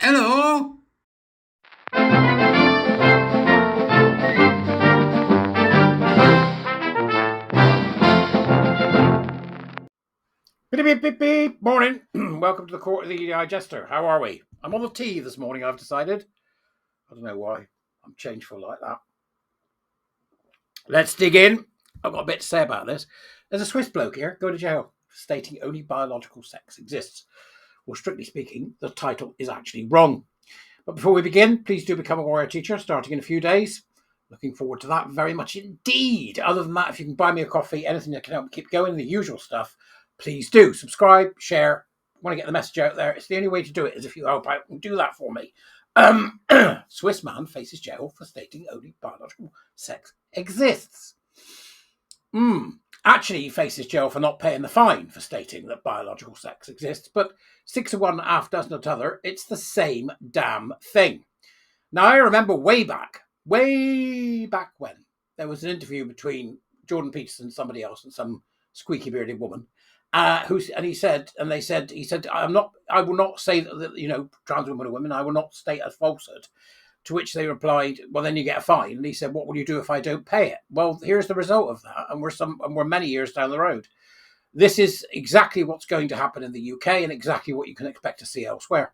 Hello. Beep, beep, beep, beep. Morning. Welcome to the court of the Edijester. How are we? I'm on the tea this morning, I've decided. I don't know why. I'm changeful like that. Let's dig in. I've got a bit to say about this. There's a Swiss bloke here going to jail stating only biological sex exists. Well, strictly speaking, the title is actually wrong. But before we begin, please do become a warrior teacher starting in a few days. Looking forward to that very much indeed. Other than that, if you can buy me a coffee, anything that can help keep going, the usual stuff, please do. Subscribe, share. Want to get the message out there. It's the only way to do it is if you help out and do that for me. Swiss man faces jail for stating only biological sex exists. Actually, he faces jail for not paying the fine for stating that biological sex exists, but 6 of one, half dozen of t'other, it's the same damn thing. Now, I remember way back when, there was an interview between Jordan Peterson and somebody else and some squeaky bearded woman, he said, I will not say that, trans women are women, I will not state a falsehood. To which they replied, well, then you get a fine. And he said, what will you do if I don't pay it? Well, here's the result of that. And we're many years down the road. This is exactly what's going to happen in the UK and exactly what you can expect to see elsewhere.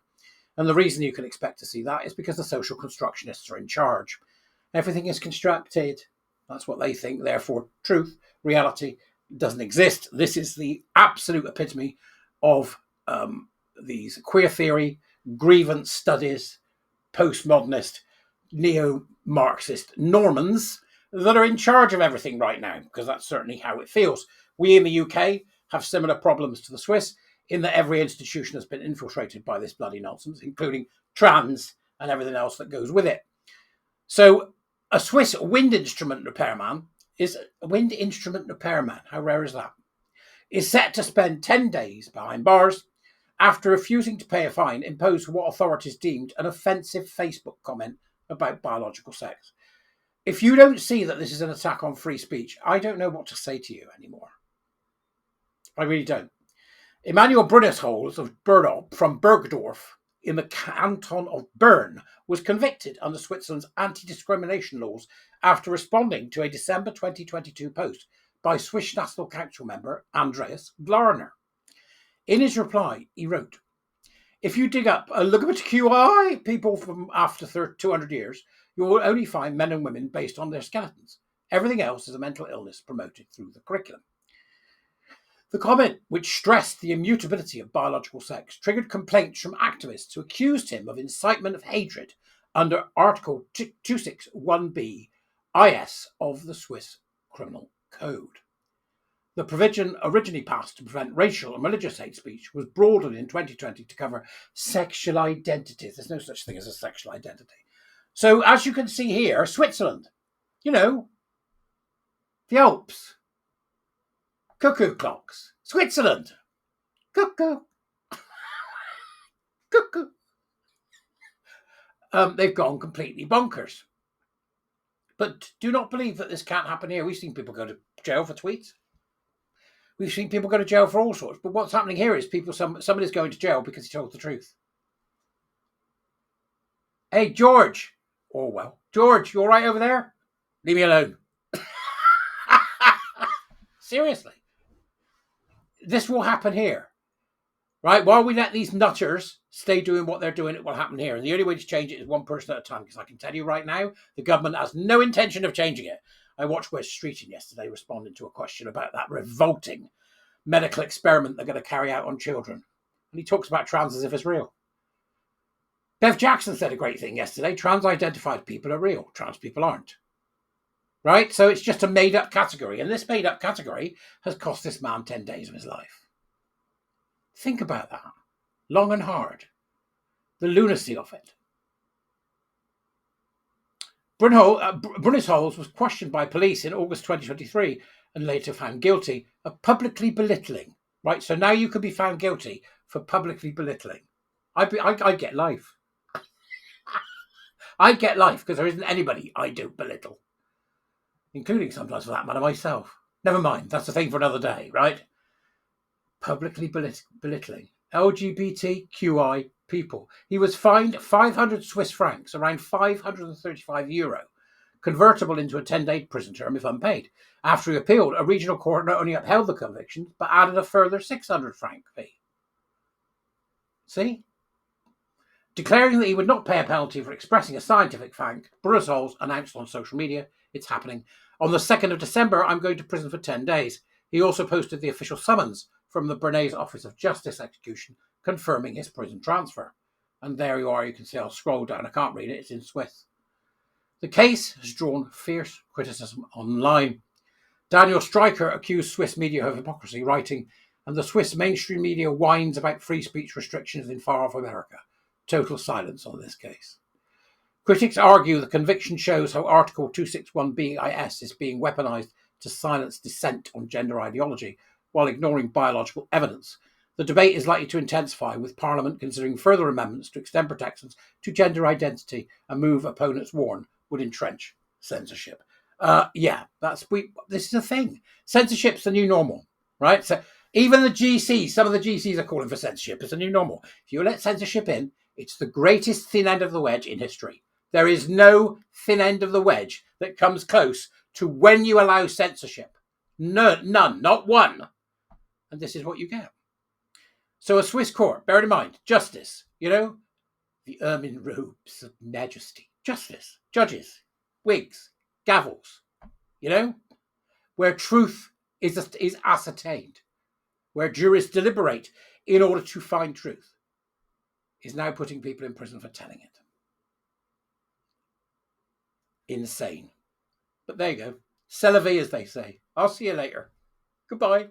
And the reason you can expect to see that is because the social constructionists are in charge. Everything is constructed. That's what they think. Therefore, truth, reality doesn't exist. This is the absolute epitome of these queer theory, grievance studies, postmodernist, neo-Marxist Normans that are in charge of everything right now, because that's certainly how it feels. We in the UK have similar problems to the Swiss in that every institution has been infiltrated by this bloody nonsense, including trans and everything else that goes with it. So a Swiss wind instrument repairman, how rare is that, is set to spend 10 days behind bars after refusing to pay a fine imposed for what authorities deemed an offensive Facebook comment about biological sex. If you don't see that this is an attack on free speech, I don't know what to say to you anymore. I really don't. Emanuel Brunnisholz from Bergdorf in the canton of Bern was convicted under Switzerland's anti-discrimination laws after responding to a December 2022 post by Swiss National Council member Andreas Glarner. In his reply, he wrote, if you dig up LGBTQI people from after 200 years, you will only find men and women based on their skeletons. Everything else is a mental illness promoted through the curriculum. The comment, which stressed the immutability of biological sex, triggered complaints from activists who accused him of incitement of hatred under Article 261b IS of the Swiss Criminal Code. The provision originally passed to prevent racial and religious hate speech was broadened in 2020 to cover sexual identities. There's no such thing as a sexual identity. So as you can see here, Switzerland, the Alps, cuckoo clocks, Switzerland, cuckoo, cuckoo. They've gone completely bonkers. But do not believe that this can't happen here. We've seen people go to jail for tweets. We've seen people go to jail for all sorts. But what's happening here is somebody's going to jail because he told the truth. Hey, George. Orwell. George, you all right over there? Leave me alone. Seriously. This will happen here. Right? While we let these nutters stay doing what they're doing, it will happen here. And the only way to change it is one person at a time. Because I can tell you right now, the government has no intention of changing it. I watched Wes Streeting yesterday responding to a question about that revolting medical experiment they're going to carry out on children. And he talks about trans as if it's real. Bev Jackson said a great thing yesterday. Trans-identified people are real. Trans people aren't. Right? So it's just a made-up category. And this made-up category has cost this man 10 days of his life. Think about that. Long and hard. The lunacy of it. Brunnisholz was questioned by police in August 2023 and later found guilty of publicly belittling. Right? So now you can be found guilty for publicly belittling. I'd get life. I'd get life because there isn't anybody I don't belittle. Including sometimes, for that matter, myself. Never mind. That's a thing for another day, right? Publicly belittling. LGBTQI people. He was fined 500 Swiss francs, around €535, convertible into a 10-day prison term if unpaid. After he appealed, a regional court not only upheld the conviction, but added a further 600 franc fee. See? Declaring that he would not pay a penalty for expressing a scientific fact, Brussels announced on social media, it's happening. On the 2nd of December, I'm going to prison for 10 days. He also posted the official summons from the Bernese Office of Justice Execution confirming his prison transfer. And there you are, you can see I'll scroll down, I can't read it, it's in Swiss. The case has drawn fierce criticism online. Daniel Streicher accused Swiss media of hypocrisy, writing, and the Swiss mainstream media whines about free speech restrictions in far-off America. Total silence on this case. Critics argue the conviction shows how Article 261 BIS is being weaponized to silence dissent on gender ideology while ignoring biological evidence. The debate is likely to intensify, with Parliament considering further amendments to extend protections to gender identity, a move opponents warn would entrench censorship. This is a thing. Censorship's the new normal, right? So even the GCs, some of the GCs are calling for censorship. It's a new normal. If you let censorship in, it's the greatest thin end of the wedge in history. There is no thin end of the wedge that comes close to when you allow censorship. No, none, not one. And this is what you get. So a Swiss court, bear in mind, justice, the ermine robes of majesty. Justice, judges, wigs, gavels, where truth is ascertained, where jurists deliberate in order to find truth, is now putting people in prison for telling it. Insane. But there you go. C'est la vie, as they say. I'll see you later. Goodbye.